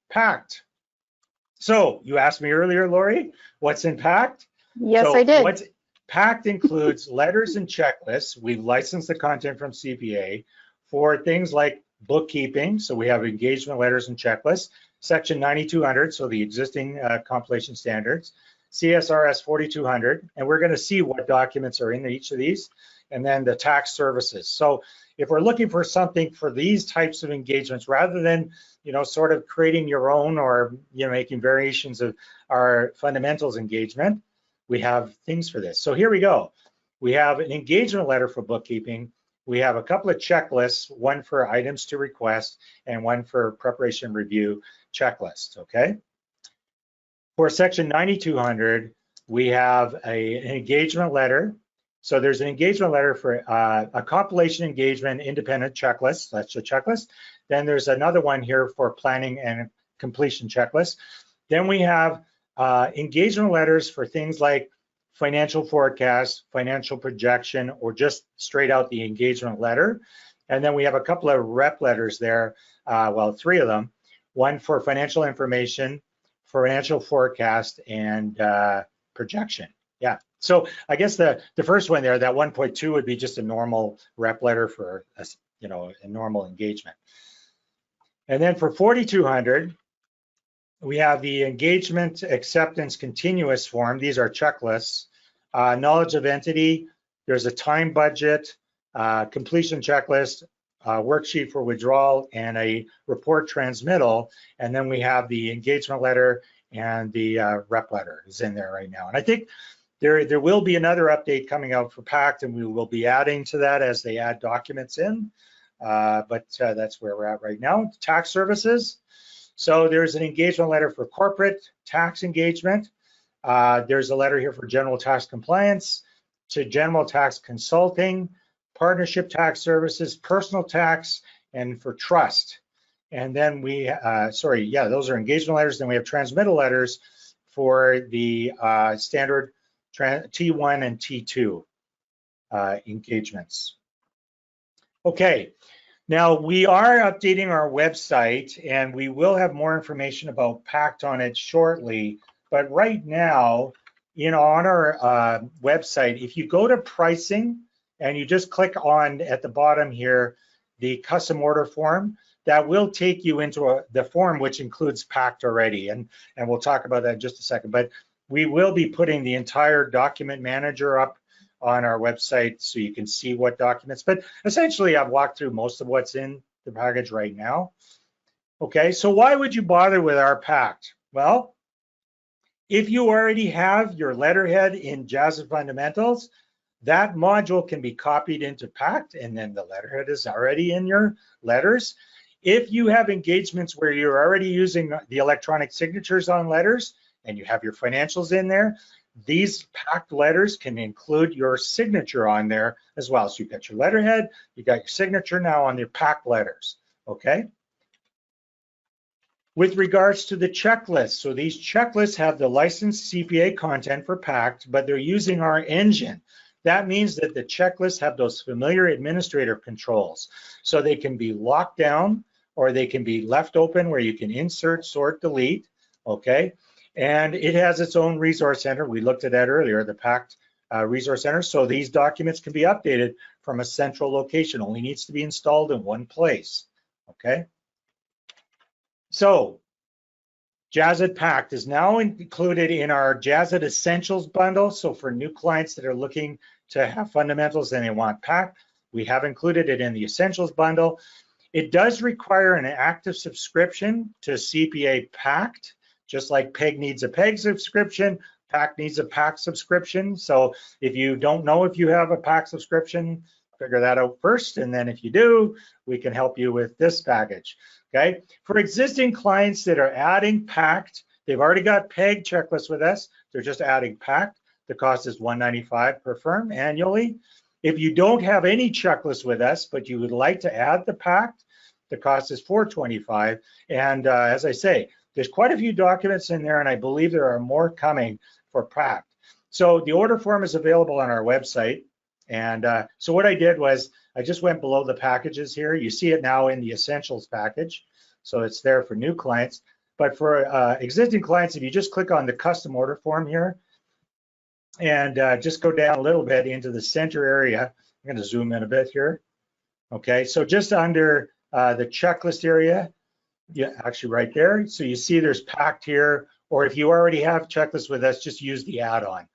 PACT. So you asked me earlier, Lori, what's in PACT? Yes, I did. What's PACT includes letters and checklists. We've licensed the content from CPA for things like bookkeeping. So we have engagement letters and checklists, section 9200, so the existing compilation standards, CSRS 4200, and we're going to see what documents are in each of these, and then the tax services. So if we're looking for something for these types of engagements, rather than sort of creating your own or making variations of our fundamentals engagement, we have things for this. So here we go. We have an engagement letter for bookkeeping. We have a couple of checklists, one for items to request and one for preparation review checklist, okay? For section 9200, we have an engagement letter. So there's an engagement letter for a compilation engagement independent checklist. That's a checklist. Then there's another one here for planning and completion checklist. Then we have engagement letters for things like financial forecast, financial projection, or just straight out the engagement letter. And then we have a couple of rep letters there, well, 3 of them. One for financial information, financial forecast, and projection. Yeah. So I guess the first one there, that 1.2 would be just a normal rep letter for a normal engagement. And then for 4200, we have the engagement acceptance continuous form. These are checklists. Knowledge of entity, there's a time budget, completion checklist, worksheet for withdrawal, and a report transmittal. And then we have the engagement letter and the rep letter is in there right now. And I think there will be another update coming out for PACT, and we will be adding to that as they add documents in. But that's where we're at right now. Tax services. So there's an engagement letter for corporate tax engagement. There's a letter here for general tax compliance, to general tax consulting, partnership tax services, personal tax, and for trust. And then we, those are engagement letters. Then we have transmittal letters for the standard T1 and T2 engagements. Okay. Now, we are updating our website, and we will have more information about PACT on it shortly. But right now, on our website, if you go to pricing and you just click on at the bottom here, the custom order form, that will take you into the form which includes PACT already. And we'll talk about that in just a second. But we will be putting the entire document manager up on our website so you can see what documents, but essentially I've walked through most of what's in the package right now. Okay, so why would you bother with our PACT? Well, if you already have your letterhead in Jazzit Fundamentals, that module can be copied into PACT, and then the letterhead is already in your letters. If you have engagements where you're already using the electronic signatures on letters and you have your financials in there, these PACT letters can include your signature on there as well. So you've got your letterhead, you got your signature now on your PACT letters, okay? With regards to the checklists, so these checklists have the licensed CPA content for PACT, but they're using our engine. That means that the checklists have those familiar administrator controls. So they can be locked down or they can be left open where you can insert, sort, delete, okay? And it has its own resource center. We looked at that earlier, the PACT resource center. So these documents can be updated from a central location. Only needs to be installed in one place, okay? So Jazzit PACT is now included in our Jazzit Essentials bundle. So for new clients that are looking to have fundamentals and they want PACT, we have included it in the Essentials bundle. It does require an active subscription to CPA PACT. Just like PEG needs a PEG subscription, PACT needs a PACT subscription. So if you don't know if you have a PACT subscription, figure that out first. And then if you do, we can help you with this package, okay? For existing clients that are adding PACT, they've already got PEG checklists with us. They're just adding PACT. The cost is $195 per firm annually. If you don't have any checklist with us, but you would like to add the PACT, the cost is $425. And as I say, there's quite a few documents in there, and I believe there are more coming for PACT. So the order form is available on our website. And so what I did was I just went below the packages here. You see it now in the Essentials package. So it's there for new clients. But for existing clients, if you just click on the custom order form here and just go down a little bit into the center area, I'm going to zoom in a bit here. Okay, so just under the checklist area, yeah, actually right there. So you see there's PACT here, or if you already have checklist with us, just use the add-on.